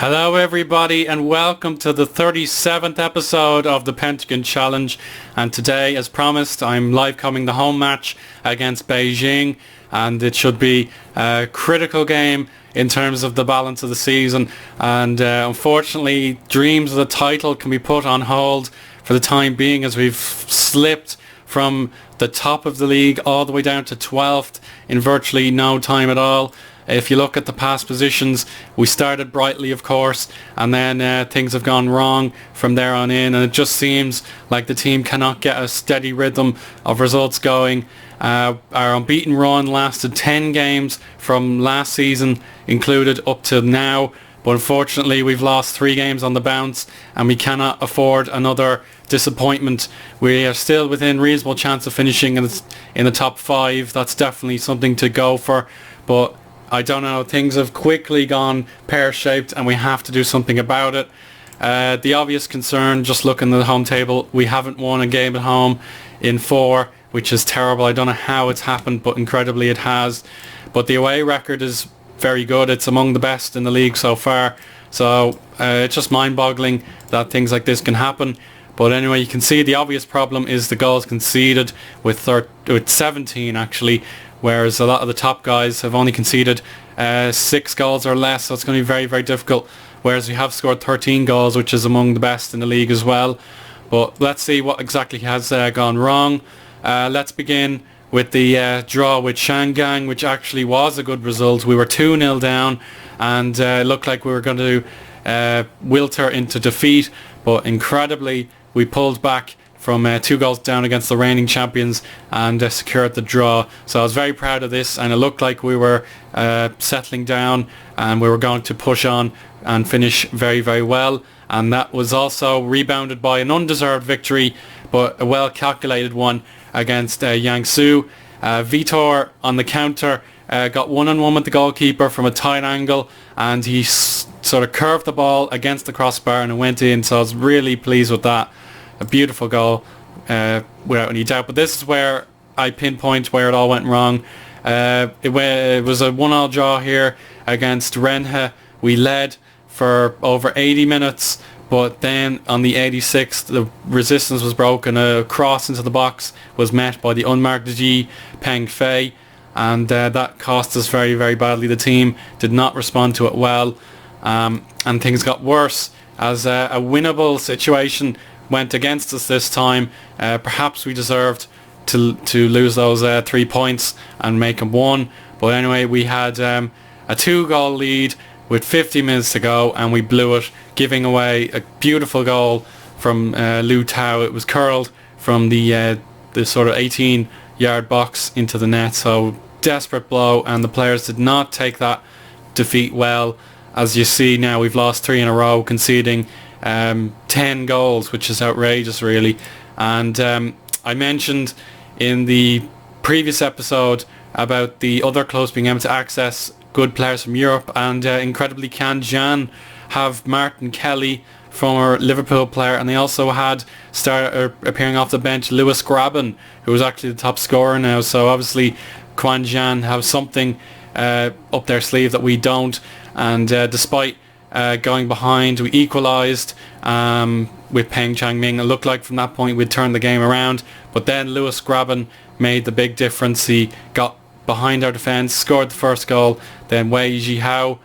Hello everybody and welcome to the 37th episode of the Pentagon Challenge, and today, as promised, I'm live coming the home match against Beijing, and it should be a critical game in terms of the balance of the season, and unfortunately dreams of the title can be put on hold for the time being as we've slipped from the top of the league all the way down to 12th in virtually no time at all. If you look at the past positions, we started brightly, of course, and then things have gone wrong from there on in, and it just seems like the team cannot get a steady rhythm of results going. Our unbeaten run lasted 10 games from last season included up to now, but unfortunately we've lost 3 games on the bounce and we cannot afford another disappointment. We are still within reasonable chance of finishing in the top 5. That's definitely something to go for, but I don't know, things have quickly gone pear-shaped and we have to do something about it. The obvious concern, just looking at the home table, we haven't won a game at home in 4, which is terrible. I don't know how it's happened, but incredibly it has. But the away record is very good. It's among the best in the league so far. So it's just mind-boggling that things like this can happen. But anyway, you can see the obvious problem is the goals conceded with 17 actually, whereas a lot of the top guys have only conceded 6 goals or less, so it's going to be very, very difficult, whereas we have scored 13 goals, which is among the best in the league as well. But let's see what exactly has gone wrong. Let's begin with the draw with Shanghai, which actually was a good result. We were 2-0 down and it looked like we were going to wilter into defeat, but incredibly we pulled back from 2 goals down against the reigning champions and secured the draw. So I was very proud of this, and it looked like we were settling down and we were going to push on and finish very, very well. And that was also rebounded by an undeserved victory, but a well-calculated one against Yangsu. Vitor on the counter got one-on-one with the goalkeeper from a tight angle, and he sort of curved the ball against the crossbar and it went in. So I was really pleased with that. A beautiful goal, without any doubt. But this is where I pinpoint where it all went wrong. It was a 1-1 draw here against Renhe. We led for over 80 minutes, but then on the 86th, the resistance was broken. A cross into the box was met by the unmarked Ji Peng Fei, and that cost us very, very badly. The team did not respond to it well, and things got worse as a winnable situation went against us this time. Perhaps we deserved to lose those 3 points and make them 1. But anyway, we had a 2-goal lead with 50 minutes to go and we blew it, giving away a beautiful goal from Lu Tao. It was curled from the sort of 18-yard box into the net. So desperate blow, and the players did not take that defeat well. As you see now, we've lost 3 in a row, conceding 10 goals, which is outrageous really. And I mentioned in the previous episode about the other clubs being able to access good players from Europe, and incredibly Can Jan have Martin Kelly, former Liverpool player, and they also had appearing off the bench Lewis Graben, who was actually the top scorer now. So obviously Quan Jan have something up their sleeve that we don't, and despite going behind, we equalised with Peng Changming. It looked like from that point we'd turn the game around, but then Lewis Graben made the big difference. He got behind our defence, scored the first goal, then Wei Jihao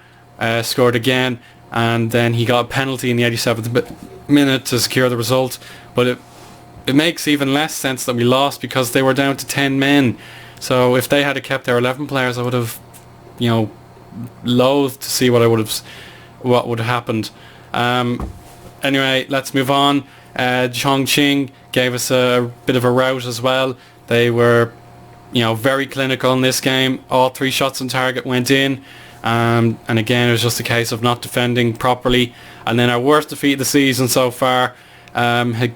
scored again, and then he got a penalty in the 87th minute to secure the result. But it makes even less sense that we lost because they were down to 10 men. So if they had kept their 11 players, I would have, loathed to see what would have happened. Anyway, let's move on. Chongqing gave us a bit of a rout as well. They were, very clinical in this game. All 3 shots on target went in. And again, it was just a case of not defending properly. And then our worst defeat of the season so far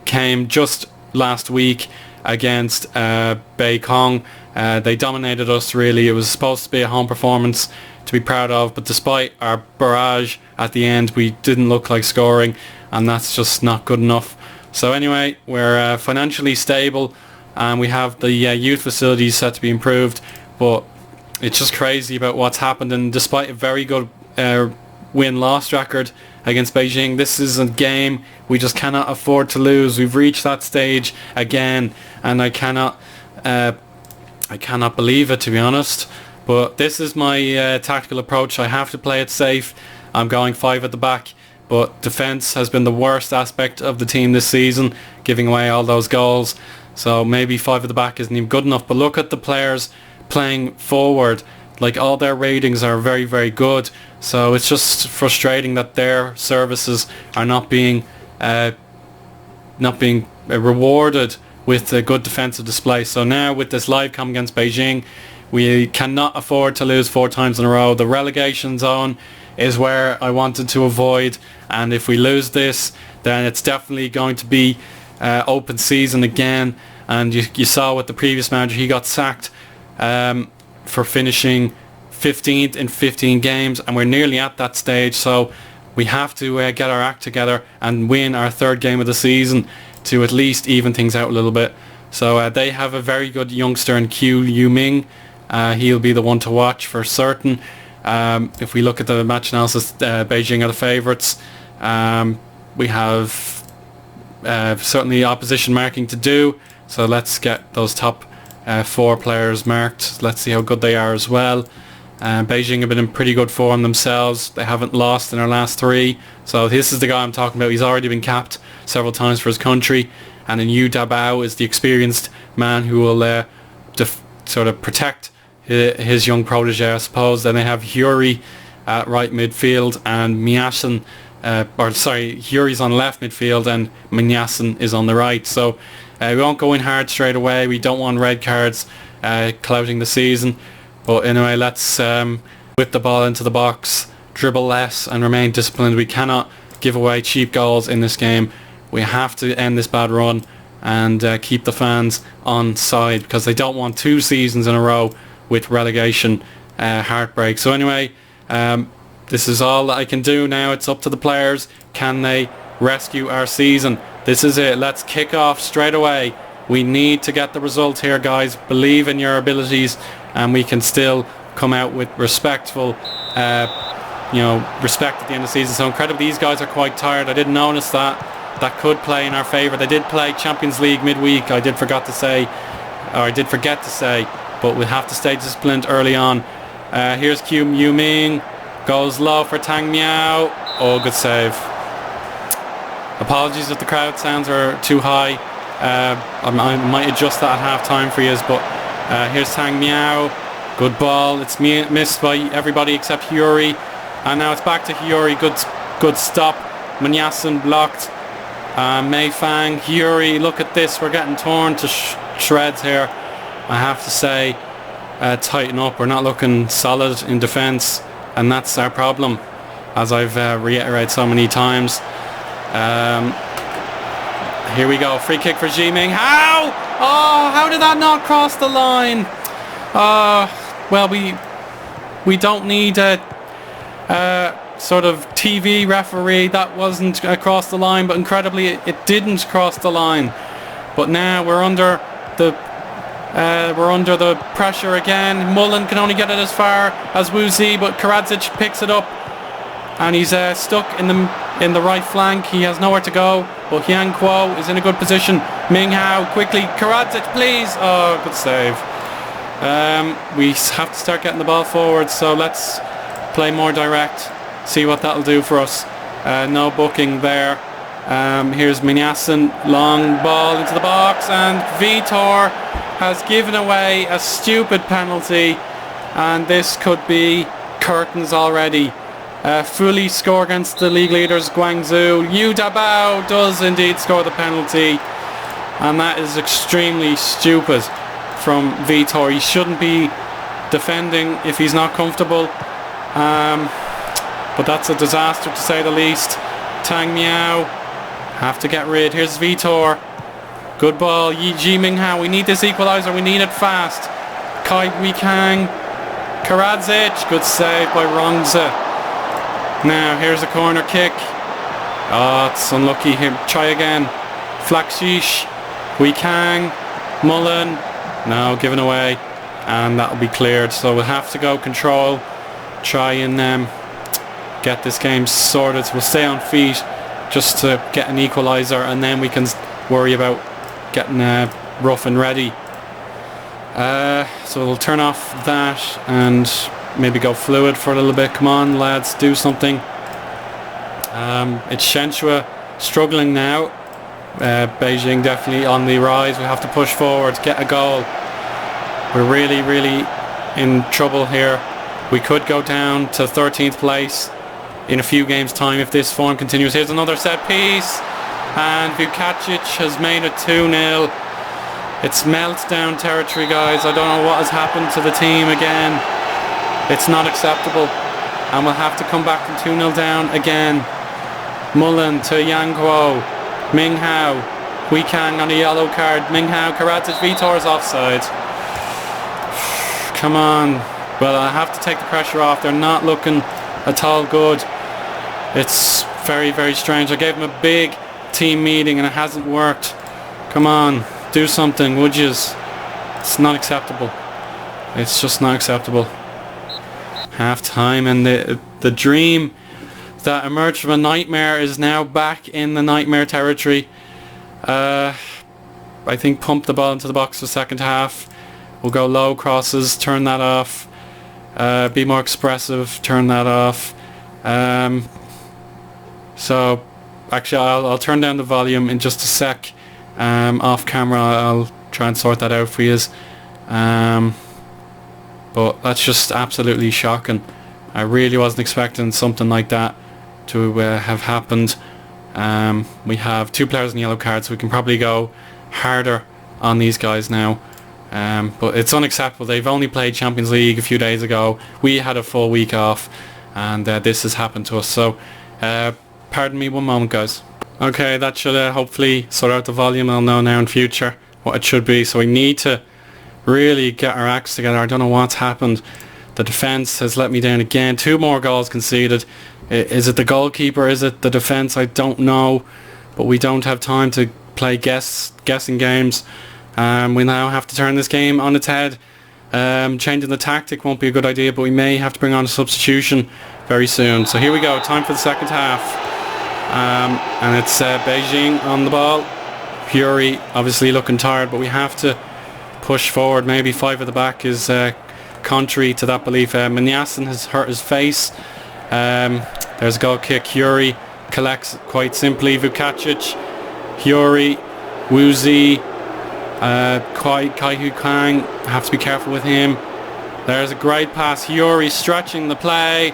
came just last week against Beijing. They dominated us really. It was supposed to be a home performance to be proud of, but despite our barrage at the end, we didn't look like scoring, and that's just not good enough. So anyway, we're financially stable, and we have the youth facilities set to be improved, but it's just crazy about what's happened. And despite a very good win-loss record against Beijing. This is a game we just cannot afford to lose. We've reached that stage again, and I cannot believe it, to be honest. But this is my tactical approach. I have to play it safe. I'm going 5 at the back, but defence has been the worst aspect of the team this season, giving away all those goals. So maybe 5 at the back isn't even good enough. But look at the players playing forward. Like, all their ratings are very, very good. So it's just frustrating that their services are not being rewarded with a good defensive display. So now with this live come against Beijing, we cannot afford to lose 4 times in a row. The relegation zone is where I wanted to avoid, and if we lose this, then it's definitely going to be open season again. And you saw with the previous manager, he got sacked for finishing 15th in 15 games, and we're nearly at that stage. So we have to get our act together and win our 3rd game of the season to at least even things out a little bit. So they have a very good youngster in Q Yuming. He'll be the one to watch for certain. If we look at the match analysis, Beijing are the favourites. We have certainly opposition marking to do, so let's get those top 4 players marked. Let's see how good they are as well. Beijing have been in pretty good form themselves. They haven't lost in their last 3. So this is the guy I'm talking about. He's already been capped several times for his country. And then Yu Dabao is the experienced man who will sort of protect his young protege, I suppose. Then they have Hyuri at right midfield, and Miyasin, Hyuri's on left midfield and Minyasin is on the right. So we won't go in hard straight away. We don't want red cards clouding the season. But anyway, let's whip the ball into the box, dribble less and remain disciplined. We cannot give away cheap goals in this game. We have to end this bad run and keep the fans on side, because they don't want 2 seasons in a row with relegation heartbreak. So anyway, this is all that I can do now. It's up to the players. Can they rescue our season? This is it. Let's kick off straight away. We need to get the result here, guys. Believe in your abilities, and we can still come out with respectful respect at the end of the season. So incredible. These guys are quite tired. I didn't notice that. That could play in our favour. They did play Champions League midweek. I did forget to say, but we have to stay disciplined early on. Here's Q Yuming. Goes low for Tang Miao. Oh, good save. Apologies if the crowd sounds are too high. I might adjust that at half time for you, but here's Tang Miao. Good ball. It's missed by everybody except Hyuri. And now it's back to Hyuri. Good stop. Minyasin blocked. Mei Fang, Hyuri, look at this. We're getting torn to shreds here. I have to say, tighten up. We're not looking solid in defence, and that's our problem, as I've reiterated so many times. Here we go. Free kick for Jiming. How? Oh, how did that not cross the line? Well, we don't need a sort of TV referee. That wasn't across the line, but incredibly it didn't cross the line. But now we're under the pressure again. Mullen can only get it as far as Wuzi, but Karadzic picks it up, and he's stuck in the right flank. He has nowhere to go. But Hyang Kuo is in a good position. Ming Hao quickly. Karadzic, please. Oh, good save. We have to start getting the ball forward, so let's play more direct. See what that'll do for us. No booking there. Here's Minyasin, long ball into the box, and Vitor has given away a stupid penalty, and this could be curtains already. Fully score against the league leaders Guangzhou. Yu Dabao does indeed score the penalty, and that is extremely stupid from Vitor. He shouldn't be defending if he's not comfortable. But that's a disaster to say the least. Tang Miao have to get rid. Here's Vitor. Good ball. Ji Minghao. We need this equaliser. We need it fast. Kai Wikang. Karadzic. Good save by Rongze. Now here's a corner kick. Oh, it's unlucky. Here, try again. Flakshish. Wikang. Mullen. No, given away. And that'll be cleared. So we'll have to go control. Try and get this game sorted. We'll stay on feet just to get an equaliser, and then we can worry about getting rough and ready. So we'll turn off that and maybe go fluid for a little bit. Come on, lads, do something. It's Shenhua struggling now. Beijing definitely on the rise. We have to push forward, get a goal. We're really, really in trouble here. We could go down to 13th place in a few games' time if this form continues. Here's another set piece, and Vukacic has made it 2-0. It's meltdown territory, guys. I don't know what has happened to the team again. It's not acceptable, and we'll have to come back from 2-0 down again. Mullen to Yang Guo. Ming Hao. Wei Kang on a yellow card. Ming Hao, Karadzic, Vitor's offside. Come on. Well, I have to take the pressure off. They're not looking at all good. It's very, very strange. I gave them a big team meeting and it hasn't worked. Come on, do something, would yous? It's not acceptable. It's just not acceptable. Half time, and the dream that emerged from a nightmare is now back in the nightmare territory. I think pump the ball into the box for the second half. We'll go low crosses, turn that off. Be more expressive, turn that off. So actually I'll turn down the volume in just a sec. Off camera I'll try and sort that out for you. But that's just absolutely shocking. I really wasn't expecting something like that to have happened. We have 2 players in yellow cards, so we can probably go harder on these guys now. But it's unacceptable. They've only played Champions League a few days ago. We had a full week off, and this has happened to us. So pardon me one moment, guys. Okay, that should hopefully sort out the volume. I'll know now in future what it should be. So we need to really get our acts together. I don't know what's happened. The defence has let me down again. 2 more goals conceded. Is it the goalkeeper? Is it the defence? I don't know. But we don't have time to play guessing games. We now have to turn this game on its head. Changing the tactic won't be a good idea, but we may have to bring on a substitution very soon. So here we go. Time for the second half. And it's Beijing on the ball. Fury obviously looking tired, but we have to push forward. Maybe 5 at the back is contrary to that belief. Minyasin has hurt his face. There's a goal kick. Fury collects quite simply. Vukacic, Fury, Wuzi, Kai Hu Kang. Have to be careful with him. There's a great pass. Fury stretching the play.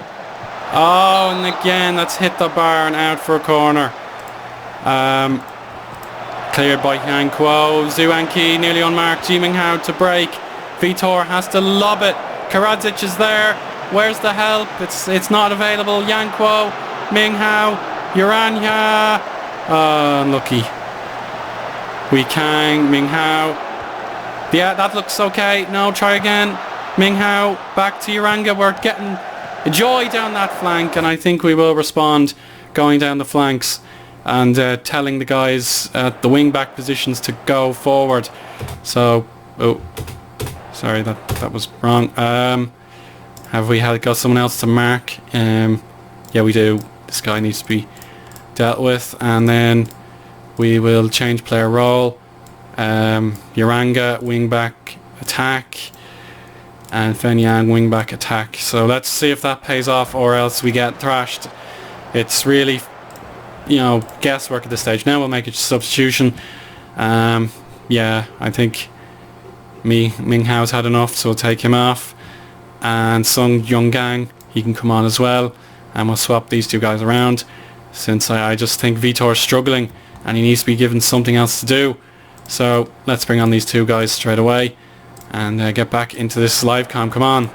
Oh, and again that's hit the bar and out for a corner. Cleared by Yang Kuo. Zhuangqi nearly unmarked. Ji Minghao to break. Vitor has to lob it. Karadzic is there. Where's the help? It's not available. Yang Kuo, Minghao, Urania. Unlucky. Wei Kang, Minghao. Yeah, that looks okay. No, try again. Minghao, back to Uranga. We're getting joy down that flank, and I think we will respond going down the flanks and telling the guys at the wing back positions to go forward. So, oh, sorry, that was wrong. Have we got someone else to mark? Yeah, we do. This guy needs to be dealt with, and then we will change player role. Uranga wing back attack, and Fenyang wing back attack. So let's see if that pays off, or else we get thrashed. It's really, guesswork at this stage. Now we'll make a substitution. Yeah, I think Ming Hao's had enough, so we'll take him off. And Sung Yonggang, he can come on as well, and we'll swap these 2 guys around, since I just think Vitor's struggling and he needs to be given something else to do. So let's bring on these 2 guys straight away and get back into this live com. Come on.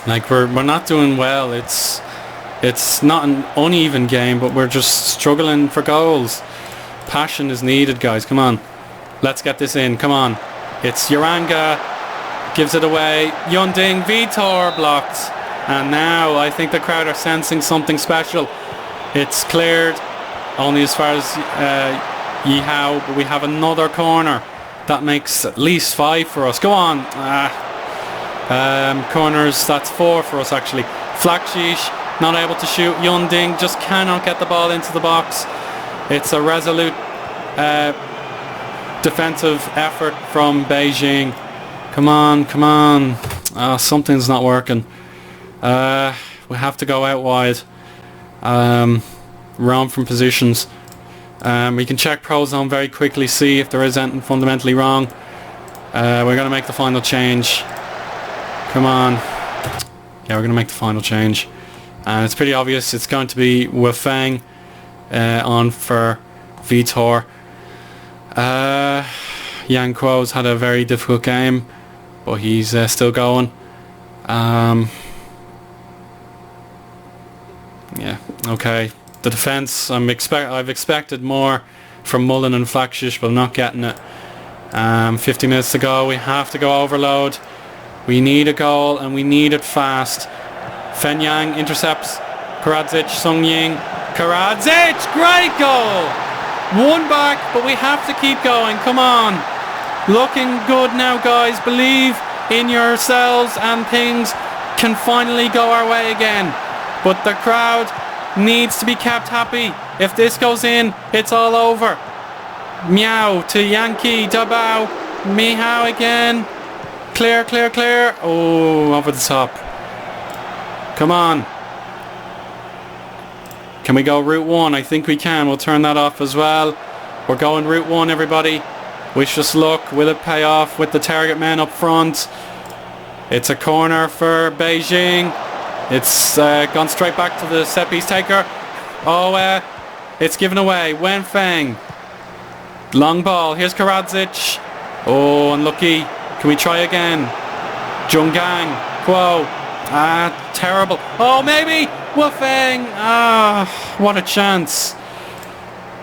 Like, we're not doing well. It's not an uneven game, but we're just struggling for goals. Passion is needed, guys. Come on, let's get this in. Come on. It's Uranga, gives it away. Yunding, Vitor blocked, and now I think the crowd are sensing something special. It's cleared only as far as Yihao, but we have another corner. That makes at least 5 for us. Go on. Corners, that's 4 for us actually. Flakshish not able to shoot. Yunding just cannot get the ball into the box. It's a resolute defensive effort from Beijing. Come on, come on. Something's not working. We have to go out wide. Roam from positions. We can check pro zone very quickly, see if there is anything fundamentally wrong. We're going to make the final change. Come on. Yeah, we're going to make the final change. And it's pretty obvious it's going to be Wafeng on for Vitor. Yang Kuo's had a very difficult game, but he's still going. Yeah, okay. The defence, I've expected more from Mullen and Flakshish, but I'm not getting it. 50 minutes to go. We have to go overload. We need a goal, and we need it fast. Fenyang intercepts Karadzic, Sung Ying. Karadzic! Great goal! One back, but we have to keep going. Come on. Looking good now, guys. Believe in yourselves, and things can finally go our way again. But the crowd needs to be kept happy. If this goes in, it's all over. Miao to Yankee, Dabao, Mihao again. Clear, clear, clear. Oh, over the top. Come on. Can we go route 1? I think we can. We'll turn that off as well. We're going route 1, everybody. Wish us luck. Will it pay off with the target men up front? It's a corner for Beijing. It's gone straight back to the set piece taker. Oh, it's given away. Wenfeng. Long ball. Here's Karadzic. Oh, unlucky. Can we try again? Zhonggang. Kuo. Terrible. Oh, maybe. Wufeng. What a chance.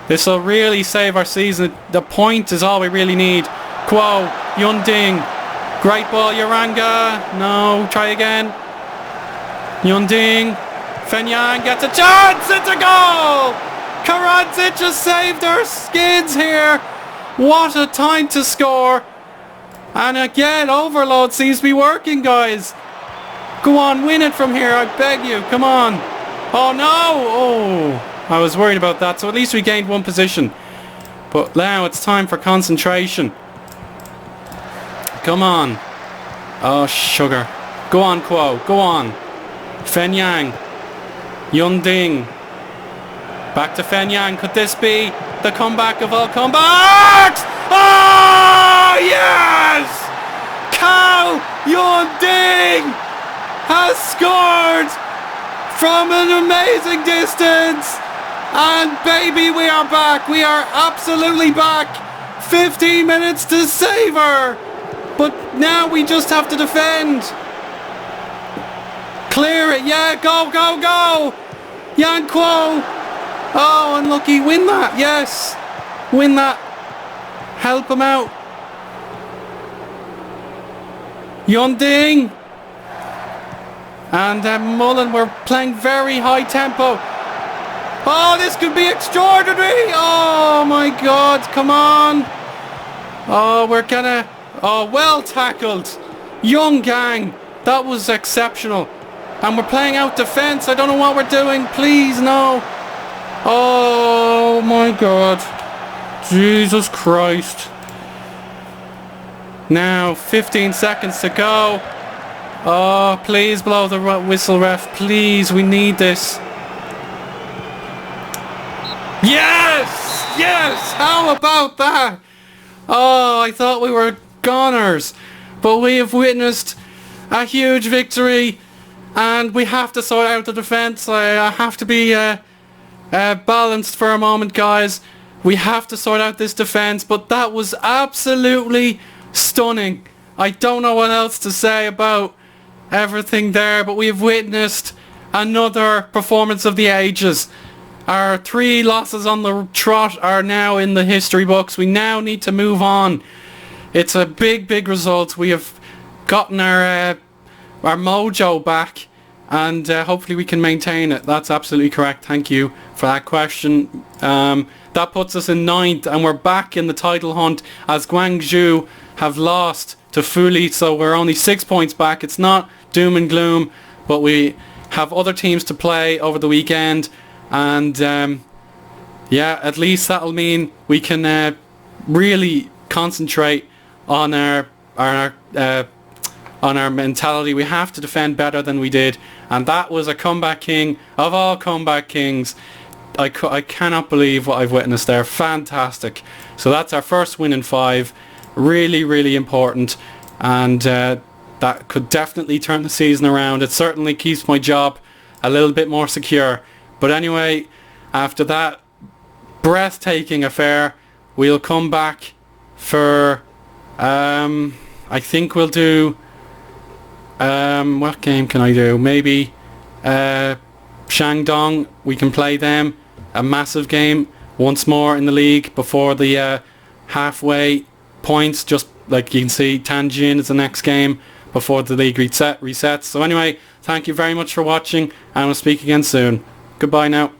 This will really save our season. The point is all we really need. Kuo. Yunding. Great ball. Yaranga. No. Try again. Yunding. Fenyang gets a chance. It's a goal. Karadzic has saved our skids here. What a time to score. And again, overload seems to be working, guys. Go on, win it from here, I beg you. Come on. Oh, no. Oh, I was worried about that. So at least we gained one position. But now it's time for concentration. Come on. Oh, sugar. Go on, Kuo. Go on. Fenyang. Yunding. Back to Fenyang. Could this be the comeback of all comebacks? Oh, yes! Cao Yunding has scored from an amazing distance. And baby, we are back. We are absolutely back. 15 minutes to savour. But now we just have to defend. Clear it. Yeah, go, go, go. Yang Kuo. Oh, unlucky. Win that. Yes. Win that. Help him out. Yunding. And Mullen, we're playing very high tempo. Oh, this could be extraordinary. Oh, my God. Come on. Oh, we're gonna... Oh, well tackled. Young gang. That was exceptional. And we're playing out defence. I don't know what we're doing. Please, no. Oh, my God. Jesus Christ. Now, 15 seconds to go. Oh, please blow the whistle, ref. Please, we need this. Yes! Yes! How about that? Oh, I thought we were goners. But we have witnessed a huge victory. And we have to sort out the defence. I have to be balanced for a moment, guys. We have to sort out this defence. But that was absolutely stunning. I don't know what else to say about everything there. But we have witnessed another performance of the ages. Our 3 losses on the trot are now in the history books. We now need to move on. It's a big, big result. We have gotten our mojo back, and hopefully we can maintain it. That's absolutely correct. Thank you for that question. That puts us in 9th, and we're back in the title hunt as Guangzhou have lost to Fuli, so we're only 6 points back. It's not doom and gloom, but we have other teams to play over the weekend, and yeah, at least that'll mean we can really concentrate on our mentality. We have to defend better than we did, and that was a comeback king of all comeback kings. I cannot believe what I've witnessed there. Fantastic. So that's our first win in 5. Really, really important, and that could definitely turn the season around. It certainly keeps my job a little bit more secure. But anyway, after that breathtaking affair, we'll come back for I think we'll do what game can I do? Maybe Shandong. We can play them, a massive game once more in the league before the halfway points. Just like you can see, Tianjin is the next game before the league resets. So anyway, thank you very much for watching, and we'll speak again soon. Goodbye now.